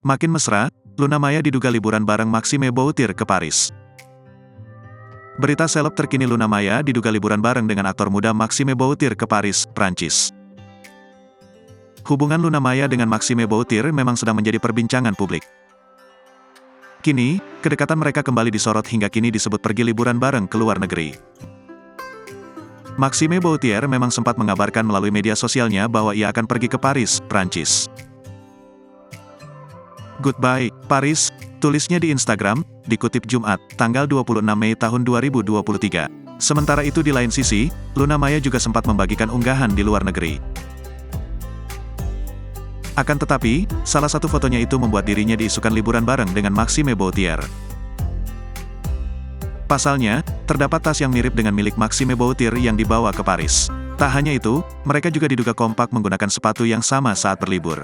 Makin mesra, Luna Maya diduga liburan bareng Maxime Boutir ke Paris. Berita seleb terkini: Luna Maya diduga liburan bareng dengan aktor muda Maxime Boutir ke Paris, Prancis. Hubungan Luna Maya dengan Maxime Boutir memang sedang menjadi perbincangan publik. Kini, kedekatan mereka kembali disorot hingga kini disebut pergi liburan bareng ke luar negeri. Maxime Boutir memang sempat mengabarkan melalui media sosialnya bahwa ia akan pergi ke Paris, Prancis. Goodbye, Paris, tulisnya di Instagram, dikutip Jumat, tanggal 26 Mei tahun 2023. Sementara itu di lain sisi, Luna Maya juga sempat membagikan unggahan di luar negeri. Akan tetapi, salah satu fotonya itu membuat dirinya diisukan liburan bareng dengan Maxime Boutir. Pasalnya, terdapat tas yang mirip dengan milik Maxime Boutir yang dibawa ke Paris. Tak hanya itu, mereka juga diduga kompak menggunakan sepatu yang sama saat berlibur.